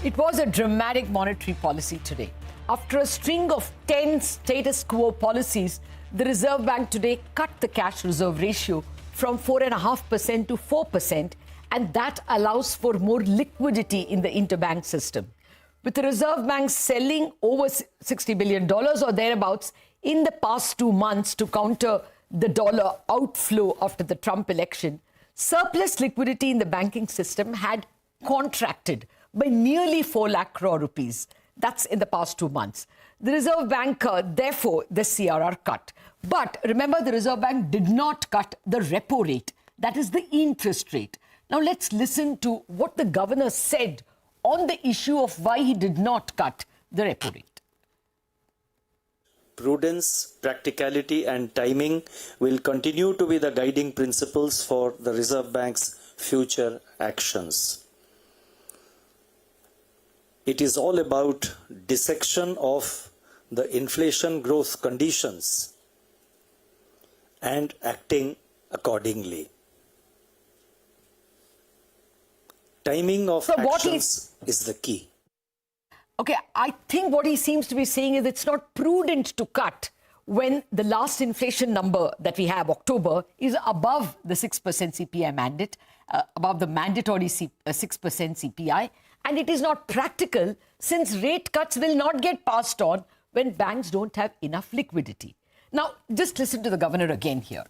It was a dramatic monetary policy today. After a string of 10 status quo policies, the Reserve Bank today cut the cash reserve ratio from 4.5% to 4%, and that allows for more liquidity in the interbank system. With the Reserve Bank selling over $60 billion or thereabouts in the past 2 months to counter the dollar outflow after the Trump election, surplus liquidity in the banking system had contracted by nearly 4 lakh crore rupees. That's in the past 2 months. The Reserve Bank, therefore, the CRR cut. But remember, the Reserve Bank did not cut the repo rate. That is the interest rate. Now, let's listen to what the governor said on the issue of why he did not cut the repo rate. Prudence, practicality and timing will continue to be the guiding principles for the Reserve Bank's future actions. It is all about dissection of the inflation growth conditions and acting accordingly. Timing of actions is the key. Okay, I think what he seems to be saying is it's not prudent to cut when the last inflation number that we have, October, is above the 6% CPI mandate, above the mandatory 6% CPI. And it is not practical since rate cuts will not get passed on when banks don't have enough liquidity. Now, just listen to the governor again here.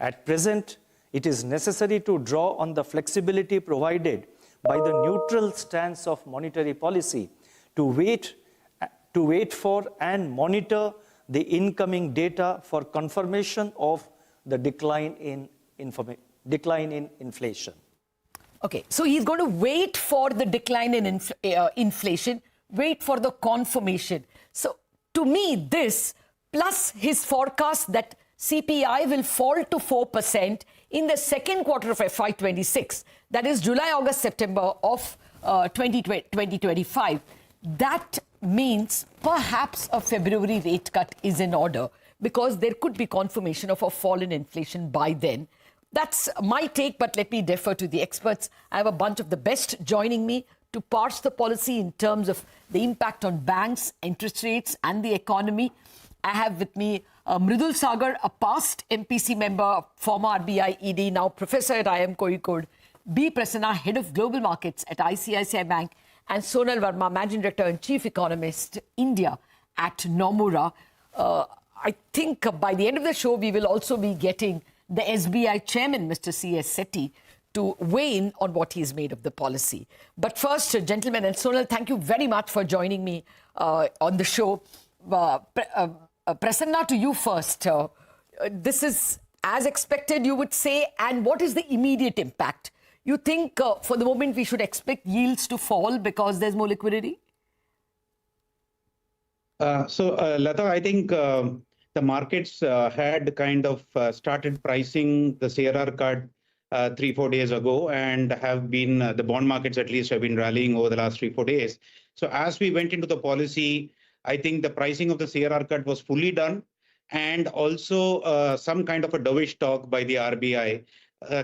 At present, it is necessary to draw on the flexibility provided by the neutral stance of monetary policy to wait for and monitor the incoming data for confirmation of the decline in inflation. Okay, so he's going to wait for the decline in inflation, wait for the confirmation. So to me, this plus his forecast that CPI will fall to 4% in the second quarter of FY26, that is July, August, September of 2025, that means perhaps a February rate cut is in order because there could be confirmation of a fall in inflation by then. That's my take, but let me defer to the experts. I have a bunch of the best joining me to parse the policy in terms of the impact on banks, interest rates and the economy. I have with me Mridul Saggar, a past MPC member, former RBI ED, now professor at IIM Kozhikode, B. Prasanna, head of global markets at ICICI Bank, and Sonal Varma, managing director and chief economist, India at Nomura. I think by the end of the show, we will also be getting the SBI chairman, Mr. C.S. Setty, to weigh in on what he's made of the policy. But first, gentlemen, and Sonal, thank you very much for joining me on the show. Prasanna, to you first. This is as expected, you would say, and what is the immediate impact? You think for the moment we should expect yields to fall because there's more liquidity? Latha, I think the markets had kind of started pricing the CRR cut 3-4 days ago and have been, the bond markets at least have been rallying over the last 3-4 days. So as we went into the policy, I think the pricing of the CRR cut was fully done, and also some kind of a dovish talk by the RBI,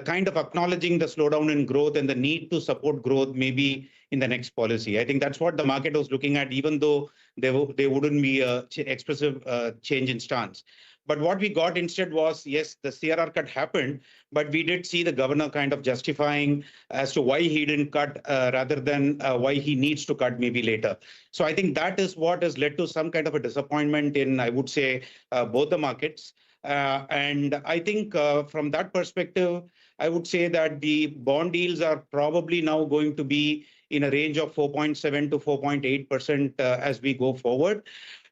kind of acknowledging the slowdown in growth and the need to support growth maybe in the next policy. I think that's what the market was looking at, even though there wouldn't be a expressive change in stance. But what we got instead was, yes, the CRR cut happened, but we did see the governor kind of justifying as to why he didn't cut rather than why he needs to cut maybe later. So I think that is what has led to some kind of a disappointment in, I would say, both the markets. And I think from that perspective, I would say that the bond yields are probably now going to be in a range of 4.7 to 4.8% as we go forward.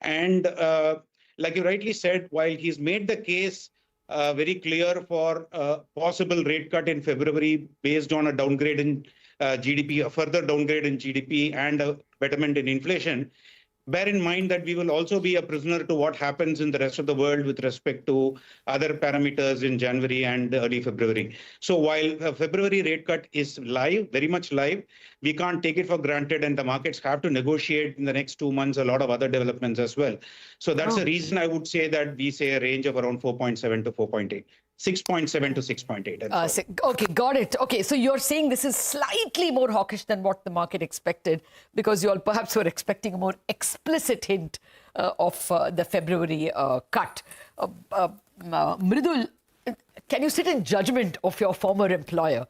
And like you rightly said, while he's made the case very clear for a possible rate cut in February based on a downgrade in GDP, a further downgrade in GDP and a betterment in inflation, bear in mind that we will also be a prisoner to what happens in the rest of the world with respect to other parameters in January and early February. So while a February rate cut is live, very much live, we can't take it for granted, and the markets have to negotiate in the next 2 months a lot of other developments as well. So that's the reason I would say that we say a range of around 4.7 to 4.8. 6.7 to 6.8. And so. Okay, got it. Okay, so you're saying this is slightly more hawkish than what the market expected, because you all perhaps were expecting a more explicit hint of the February cut. Mridul, can you sit in judgment of your former employer?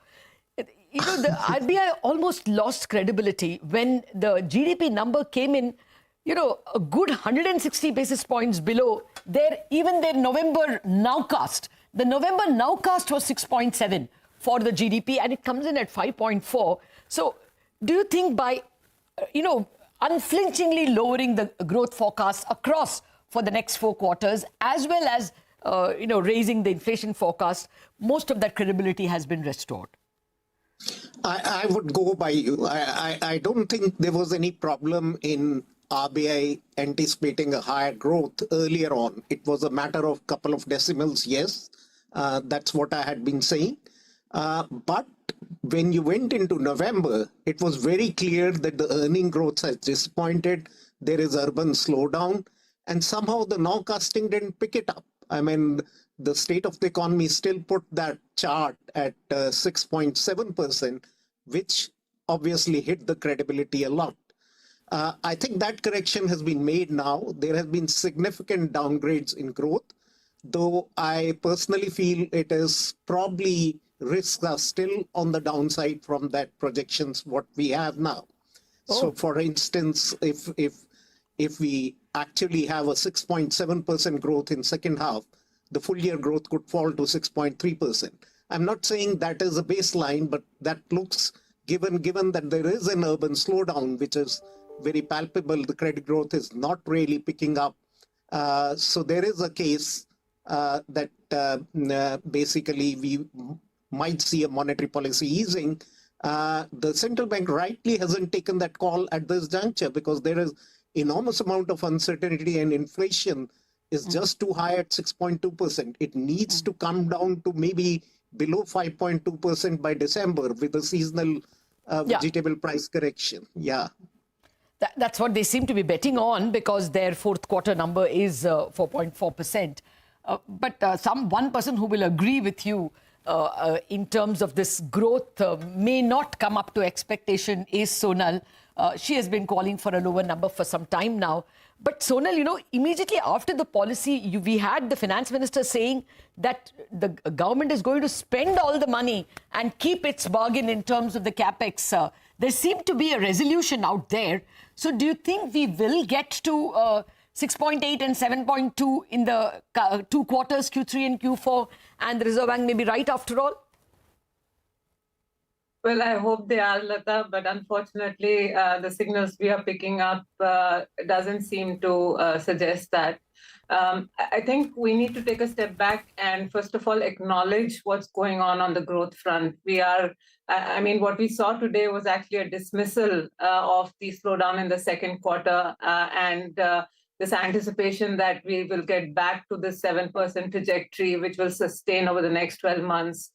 You know, the RBI almost lost credibility when the GDP number came in, you know, a good 160 basis points below even their November nowcast. The November nowcast was 6.7 for the GDP, and it comes in at 5.4. So do you think by, unflinchingly lowering the growth forecast across for the next 4 quarters, as well as, raising the inflation forecast, most of that credibility has been restored? I would go by you. I don't think there was any problem in RBI anticipating a higher growth earlier on. It was a matter of couple of decimals, yes. That's what I had been saying. But when you went into November, it was very clear that the earning growth has disappointed. There is urban slowdown, and somehow the nowcasting didn't pick it up. I mean, the state of the economy still put that chart at 6.7%, which obviously hit the credibility a lot. I think that correction has been made now. There have been significant downgrades in growth, though I personally feel it is probably risks are still on the downside from that projections what we have now. So for instance, if we actually have a 6.7% growth in second half, the full year growth could fall to 6.3%. I'm not saying that is a baseline, but that looks, given that there is an urban slowdown, which is very palpable, the credit growth is not really picking up. So there is a case that basically we might see a monetary policy easing. The central bank rightly hasn't taken that call at this juncture because there is enormous amount of uncertainty, and inflation is just too high at 6.2%. It needs to come down to maybe below 5.2% by December with a seasonal vegetable price correction. Yeah. That's what they seem to be betting on, because their fourth quarter number is 4.4%. But one person who will agree with you in terms of this growth may not come up to expectation is Sonal. She has been calling for a lower number for some time now. But Sonal, immediately after the policy, we had the finance minister saying that the government is going to spend all the money and keep its bargain in terms of the capex. There seemed to be a resolution out there. So do you think we will get to 6.8 and 7.2 in the 2 quarters, Q3 and Q4, and the Reserve Bank may be right after all? Well, I hope they are, Latha, but unfortunately, the signals we are picking up doesn't seem to suggest that. I think we need to take a step back and first of all acknowledge what's going on the growth front. What we saw today was actually a dismissal of the slowdown in the second quarter and this anticipation that we will get back to the 7% trajectory, which will sustain over the next 12 months.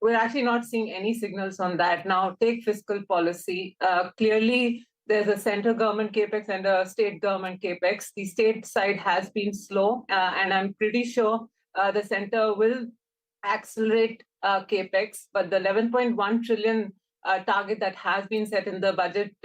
We're actually not seeing any signals on that. Now, take fiscal policy. Clearly, there's a central government capex and a state government capex. The state side has been slow, and I'm pretty sure the center will accelerate capex. But the 11.1 trillion target that has been set in the budget,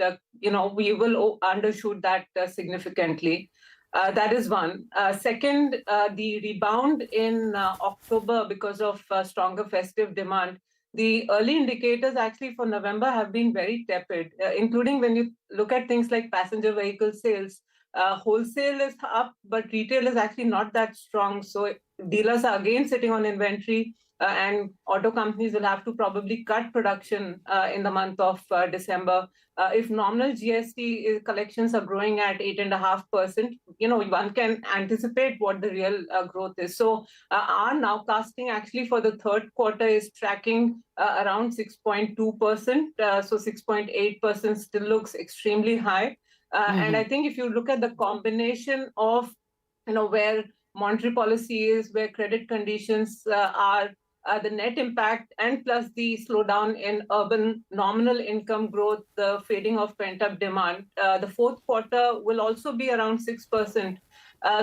we will undershoot that significantly. That is one. Second, the rebound in October because of stronger festive demand. The early indicators actually for November have been very tepid, including when you look at things like passenger vehicle sales. Wholesale is up, but retail is actually not that strong. So dealers are again sitting on inventory, and auto companies will have to probably cut production in the month of December. If nominal GST collections are growing at 8.5%, one can anticipate what the real growth is. So our nowcasting actually for the third quarter is tracking around 6.2%. So 6.8% still looks extremely high. And I think if you look at the combination of, where monetary policy is, where credit conditions are, the net impact, and plus the slowdown in urban nominal income growth, the fading of pent-up demand, the fourth quarter will also be around 6%.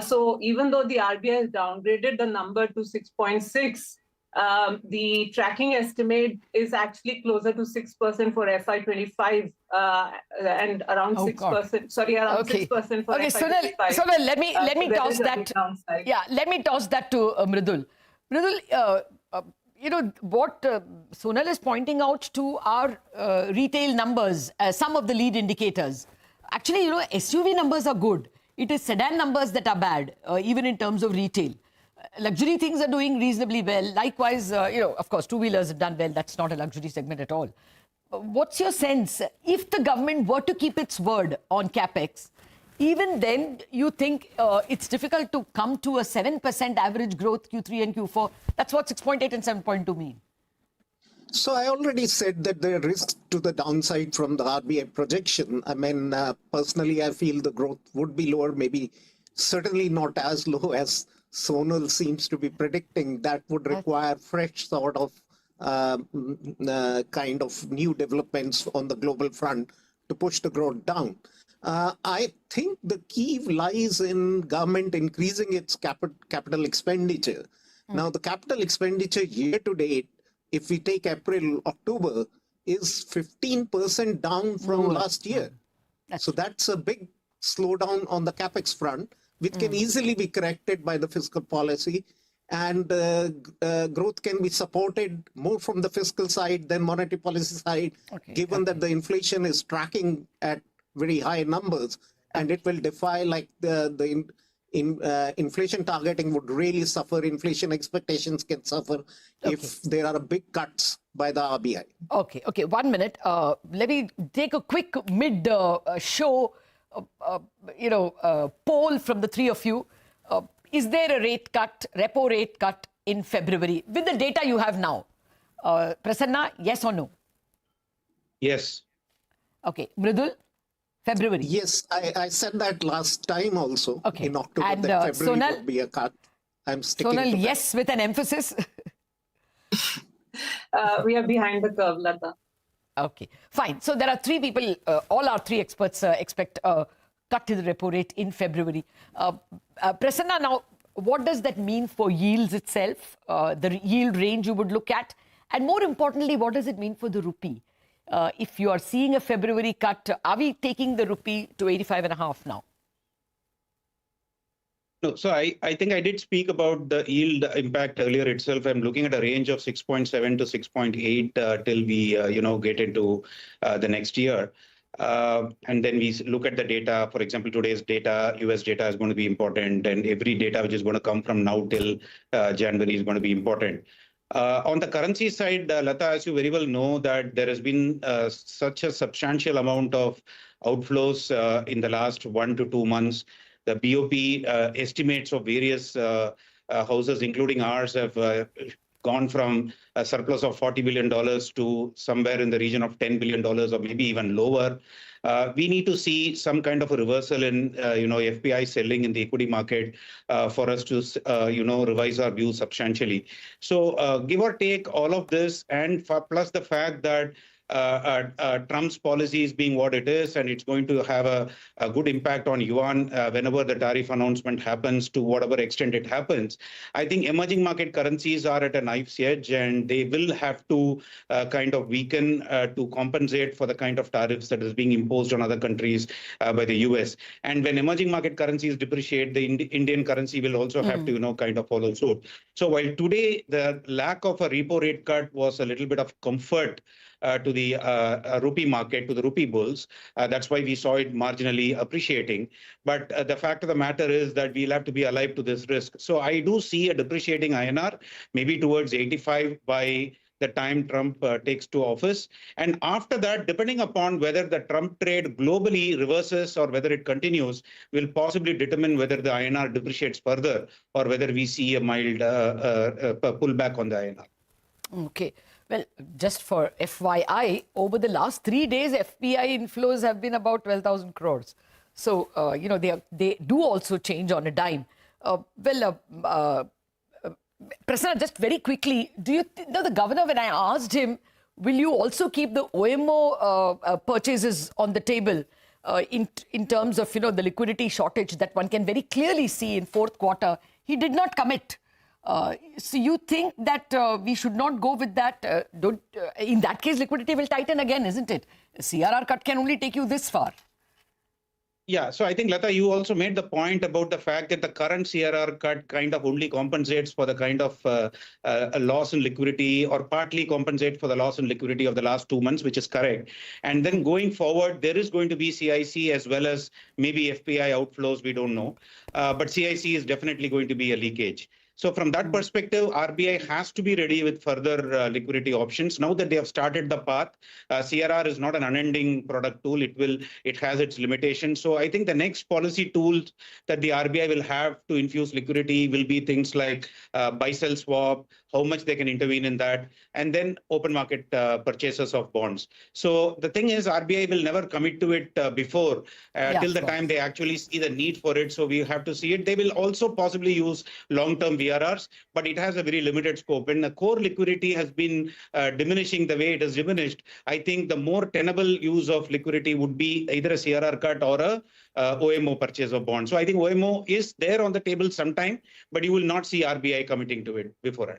So even though the RBI has downgraded the number to 6.6, the tracking estimate is actually closer to 6% for FY25 and around 6%. Sorry, around 6% for FY25. Sonal, let me toss that. Downside. Yeah, let me toss that to Mridul. Mridul, what Sonal is pointing out to our retail numbers, some of the lead indicators. Actually, SUV numbers are good. It is sedan numbers that are bad, even in terms of retail. Luxury things are doing reasonably well. Likewise, of course, two-wheelers have done well. That's not a luxury segment at all. What's your sense? If the government were to keep its word on capex, even then, you think it's difficult to come to a 7% average growth Q3 and Q4? That's what 6.8 and 7.2 mean. So I already said that there are risks to the downside from the RBI projection. I mean, personally, I feel the growth would be lower, maybe certainly not as low as Sonal seems to be predicting. That would require fresh sort of kind of new developments on the global front to push the growth down. I think the key lies in government increasing its capital expenditure. Now, the capital expenditure year to date, if we take April, October, is 15% down from last year. So that's a big slowdown on the capex front, which can easily be corrected by the fiscal policy. And growth can be supported more from the fiscal side than monetary policy side, given that the inflation is tracking at very high numbers, and it will defy like the inflation targeting would really suffer. Inflation expectations can suffer if there are big cuts by the RBI. Okay, 1 minute. Let me take a quick mid-show, poll from the three of you. Is there a rate cut, repo rate cut in February with the data you have now? Prasanna, yes or no? Yes. Okay, Mridul? February. Yes, I said that last time also in October, and, that February Sonal, would be a cut. I'm sticking Sonal, to that. yes, with an emphasis. We are behind the curve, Latha. Okay, fine. So there are three people, all our three experts expect a cut to the repo rate in February. Prasanna, now, what does that mean for yields itself, the yield range you would look at? And more importantly, what does it mean for the rupee? If you are seeing a February cut, are we taking the rupee to 85.5 now? No, so I think I did speak about the yield impact earlier itself. I'm looking at a range of 6.7 to 6.8 till we, get into the next year. And then we look at the data. For example, today's data, US data is going to be important, and every data which is going to come from now till January is going to be important. On the currency side, Latha, as you very well know, that there has been such a substantial amount of outflows in the last 1 to 2 months. The BOP estimates of various houses, including ours, have gone from a surplus of $40 billion to somewhere in the region of $10 billion or maybe even lower. We need to see some kind of a reversal in, FPI selling in the equity market for us to, revise our view substantially. So give or take all of this, and plus the fact that Trump's policy is being what it is, and it's going to have a good impact on yuan whenever the tariff announcement happens, to whatever extent it happens. I think emerging market currencies are at a knife's edge, and they will have to kind of weaken to compensate for the kind of tariffs that is being imposed on other countries by the US. And when emerging market currencies depreciate, the Indian currency will also have to, kind of follow suit. So while today the lack of a repo rate cut was a little bit of comfort to the rupee market, to the rupee bulls. That's why we saw it marginally appreciating. But the fact of the matter is that we'll have to be alive to this risk. So I do see a depreciating INR, maybe towards 85 by the time Trump takes to office. And after that, depending upon whether the Trump trade globally reverses or whether it continues, will possibly determine whether the INR depreciates further or whether we see a mild pullback on the INR. Okay. Well, just for FYI, over the last 3 days, FPI inflows have been about 12,000 crores. So, they do also change on a dime. Prasanna, just very quickly, do you know the governor, when I asked him, will you also keep the OMO purchases on the table? in terms of the liquidity shortage that one can very clearly see in fourth quarter. He did not commit. So you think that we should not go with that? In that case, liquidity will tighten again, isn't it? CRR cut can only take you this far. Yeah, so I think, Latha, you also made the point about the fact that the current CRR cut kind of only compensates for the kind of a loss in liquidity, or partly compensates for the loss in liquidity of the last 2 months, which is correct. And then going forward, there is going to be CIC as well as maybe FPI outflows, we don't know. But CIC is definitely going to be a leakage. So from that perspective, RBI has to be ready with further liquidity options. Now that they have started the path, CRR is not an unending product tool. It has its limitations. So I think the next policy tools that the RBI will have to infuse liquidity will be things like buy-sell swap, how much they can intervene in that, and then open market purchases of bonds. So the thing is, RBI will never commit to it before till the time they actually see the need for it. So we have to see it. They will also possibly use long-term VRRs, but it has a very limited scope. When the core liquidity has been diminishing the way it has diminished, I think the more tenable use of liquidity would be either a CRR cut or a OMO purchase of bonds. So I think OMO is there on the table sometime, but you will not see RBI committing to it beforehand.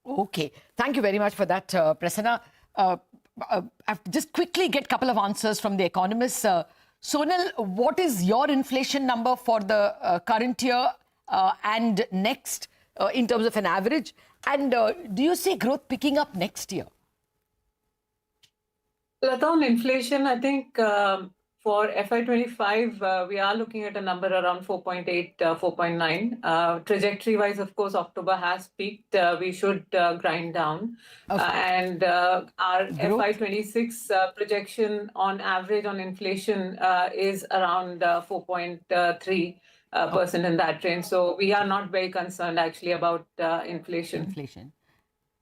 Okay. Thank you very much for that, Prasanna. I'll just quickly get a couple of answers from the economists. Sonal, what is your inflation number for the current year and next in terms of an average? And do you see growth picking up next year? Latha, on inflation, I think for FY25, we are looking at a number around 4.8, 4.9. Trajectory-wise, of course, October has peaked. We should grind down. And our FY26 projection on average on inflation is around 4.3% in that range. So we are not very concerned actually about inflation.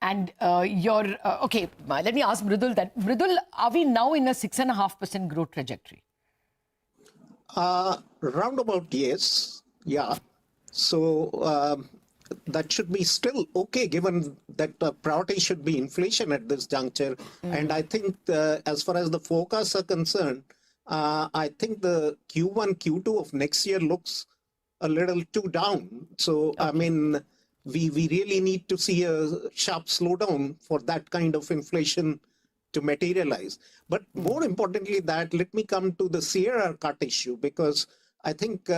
And okay, let me ask Mridul that. Mridul, are we now in a 6.5% growth trajectory? Roundabout, yes. Yeah. So that should be still okay, given that the priority should be inflation at this juncture. And I think as far as the forecasts are concerned, I think the Q1, Q2 of next year looks a little too down. So, I mean, we really need to see a sharp slowdown for that kind of inflation to materialize. But more importantly, let me come to the CRR cut issue, because I think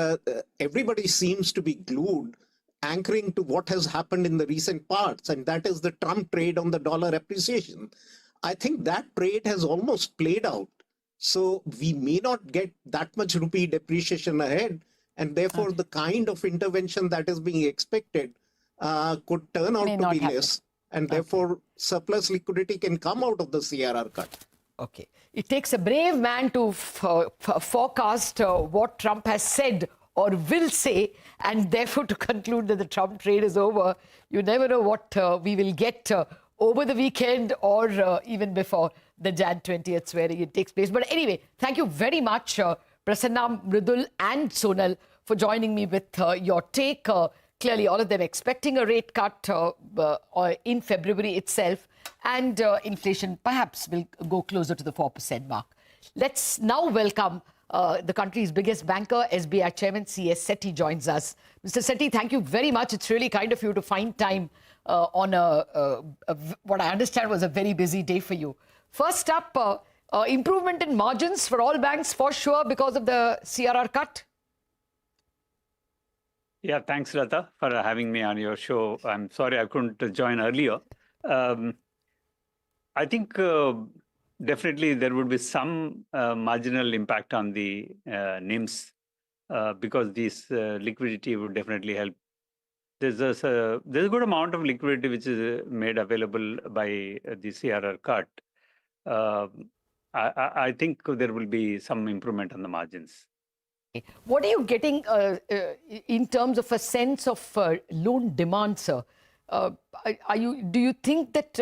everybody seems to be glued, anchoring to what has happened in the recent parts, and that is the Trump trade on the dollar appreciation. I think that trade has almost played out. So we may not get that much rupee depreciation ahead, and therefore the kind of intervention that is being expected could turn out to be less, and therefore surplus liquidity can come out of the CRR cut. Okay. It takes a brave man to forecast what Trump has said or will say, and therefore to conclude that the Trump trade is over. You never know what we will get over the weekend or even before the Jan 20th swearing it takes place. But anyway, thank you very much, Prasanna, Mridul and Sonal, for joining me with your take. Clearly, all of them expecting a rate cut in February itself, and inflation perhaps will go closer to the 4% mark. Let's now welcome the country's biggest banker, SBI Chairman C.S. Setty joins us. Mr. Setty, thank you very much. It's really kind of you to find time on what I understand was a very busy day for you. First up, improvement in margins for all banks for sure because of the CRR cut. Yeah, thanks, Latha, for having me on your show. I'm sorry I couldn't join earlier. I think definitely there would be some marginal impact on the NIMs because this liquidity would definitely help. There's a good amount of liquidity which is made available by the CRR cut. I think there will be some improvement on the margins. What are you getting in terms of a sense of loan demand, sir? Do you think that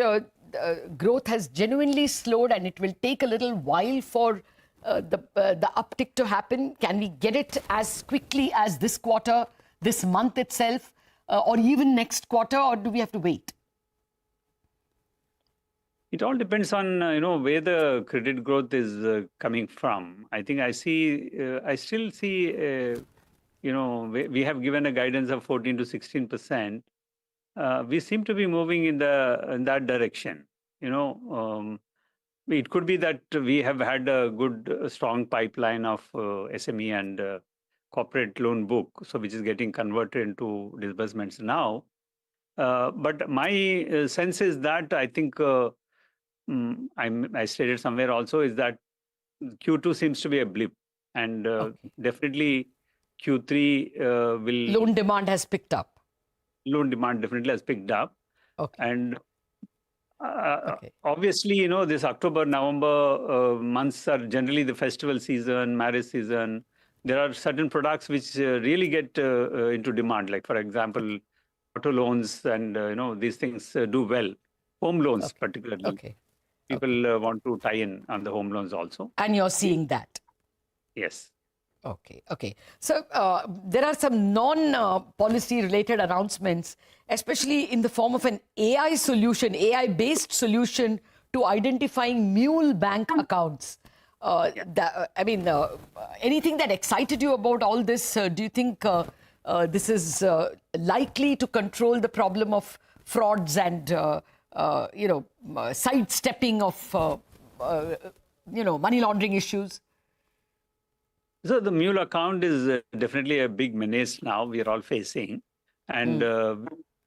growth has genuinely slowed and it will take a little while for the uptick to happen? Can we get it as quickly as this quarter, this month itself, or even next quarter, or do we have to wait? It all depends on where the credit growth is coming from. I think I still see we have given a guidance of 14 to 16%. We seem to be moving in that direction. It could be that we have had a good, strong pipeline of SME and corporate loan book, so which is getting converted into disbursements now. But my sense is that I think I stated somewhere also is that Q2 seems to be a blip, and definitely Q3 will. Loan demand has picked up. Loan demand definitely has picked up, and obviously, this October, November months are generally the festival season, marriage season. There are certain products which really get into demand, like, for example, auto loans and, these things do well. Home loans, particularly. People want to tie in on the home loans also. And you're seeing that? Yes. Okay. So there are some non-policy related announcements, especially in the form of an AI solution, AI-based solution to identifying mule bank accounts. Anything that excited you about all this? Do you think this is likely to control the problem of frauds and, sidestepping of, money laundering issues? So the mule account is definitely a big menace now we are all facing. And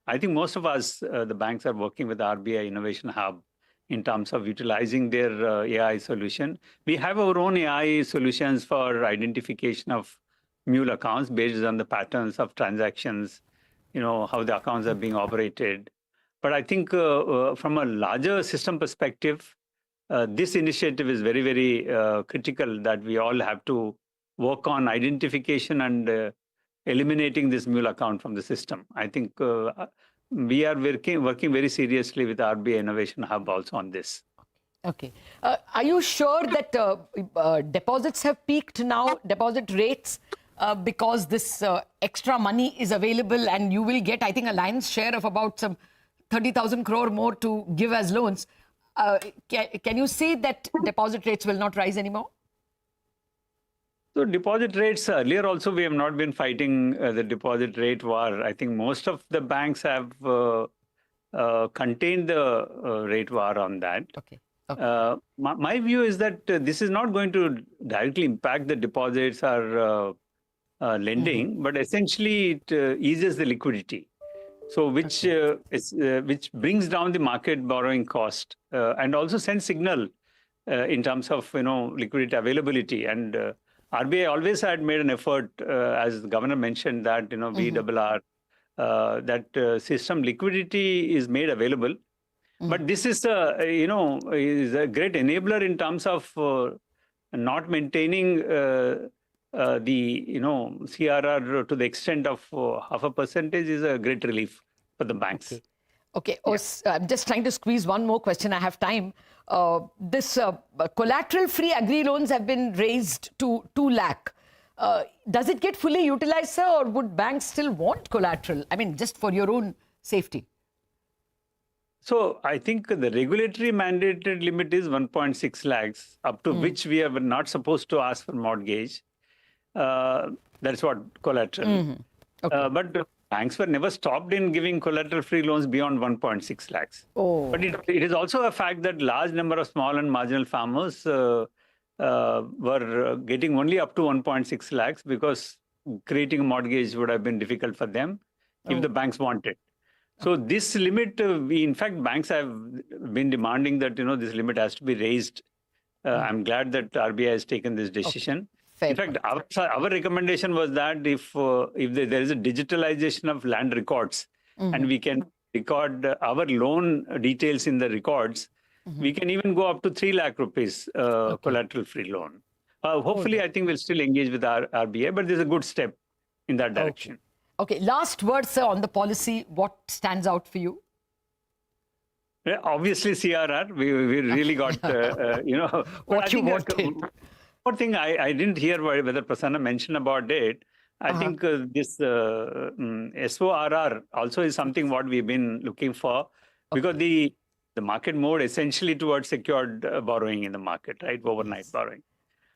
I think most of us, the banks, are working with the RBI Innovation Hub in terms of utilizing their AI solution. We have our own AI solutions for identification of mule accounts based on the patterns of transactions, how the accounts are being operated. But I think from a larger system perspective, this initiative is very, very critical, that we all have to work on identification and eliminating this mule account from the system. I think we are working very seriously with RBI Innovation Hub also on this. Okay. Are you sure that deposits have peaked now, deposit rates, because this extra money is available and you will get, I think, a lion's share of about some 30,000 crore more to give as loans? Can you say that deposit rates will not rise anymore? So deposit rates, earlier also we have not been fighting the deposit rate war. I think most of the banks have contained the rate war on that. My view is that this is not going to directly impact the deposits or lending, but essentially it eases the liquidity. So which brings down the market borrowing cost and also sends signal in terms of liquidity availability. And RBI always had made an effort, as the governor mentioned, that VRR, that system liquidity is made available. But this is is a great enabler in terms of not maintaining the CRR to the extent of 0.5% is a great relief for the banks. Okay. I'm just trying to squeeze one more question. I have time. This collateral-free agri loans have been raised to 2 lakh. Does it get fully utilized, sir, or would banks still want collateral? I mean, just for your own safety. So I think the regulatory mandated limit is 1.6 lakhs, up to which we are not supposed to ask for mortgage. That's what collateral. But banks were never stopped in giving collateral-free loans beyond 1.6 lakhs. But it is also a fact that large number of small and marginal farmers were getting only up to 1.6 lakhs because creating a mortgage would have been difficult for them if the banks wanted. So this limit, in fact, banks have been demanding that this limit has to be raised. I'm glad that RBI has taken this decision. In fact, our recommendation was that if there is a digitalization of land records and we can record our loan details in the records, we can even go up to 3 lakh rupees collateral-free loan. Hopefully, I think we'll still engage with our RBI, but there's a good step in that direction. Okay, last word, sir, on the policy. What stands out for you? Obviously, CRR. We really got, what you wanted. One thing I didn't hear whether Prasanna mentioned about it. I think this SORR also is something what we've been looking for, because the the market moved essentially towards secured borrowing in the market, right? Overnight borrowing.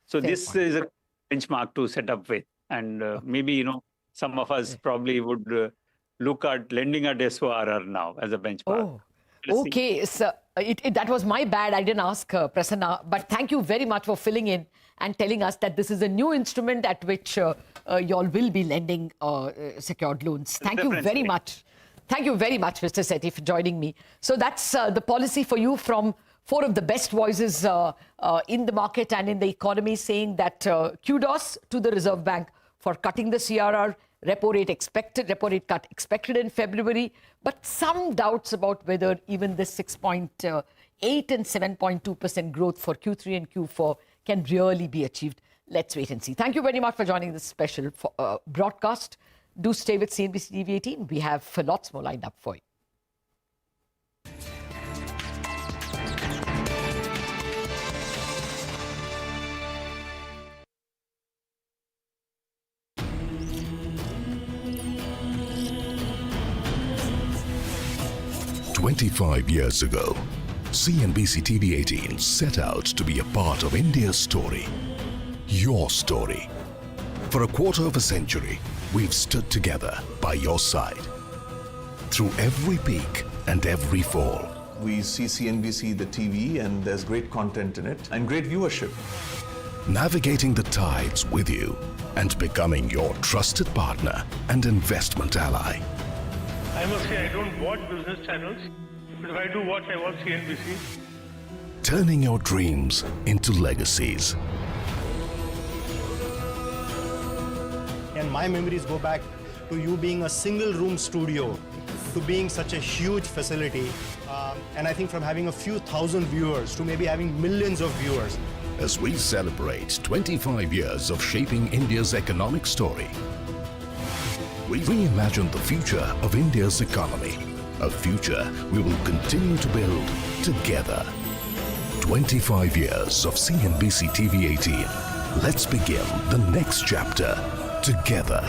So Fair this point. is a benchmark to set up with. And maybe, some of us probably would look at lending at SORR now as a benchmark. Oh, Let's see. okay. So that was my bad. I didn't ask Prasanna, but thank you very much for filling in and telling us that this is a new instrument at which you all will be lending secured loans. Thank you very Definitely. much. Thank you very much, Mr. Setty, for joining me. So that's the policy for you from four of the best voices in the market and in the economy, saying that kudos to the Reserve Bank for cutting the CRR. Repo rate cut expected in February, but some doubts about whether even the 6.8 and 7.2% growth for Q3 and Q4 can really be achieved. Let's wait and see. Thank you very much for joining this special broadcast. Do stay with CNBC-TV18. We have lots more lined up for you. "25 years ago, CNBC-TV18 set out to be a part of India's story, your story. For a quarter of a century, we've stood together by your side. Through every peak and every fall, We see CNBC, the TV, and there's great content in it and great viewership. navigating the tides with you and becoming your trusted partner and investment ally. I must say I don't watch business channels, but if I do watch, I watch CNBC. Turning your dreams into legacies. And my memories go back to you being a single room studio, to being such a huge facility, and I think from having a few thousand viewers to maybe having millions of viewers. As we celebrate 25 years of shaping India's economic story, we reimagine the future of India's economy, a future we will continue to build together. 25 years of CNBC TV 18. Let's begin the next chapter together.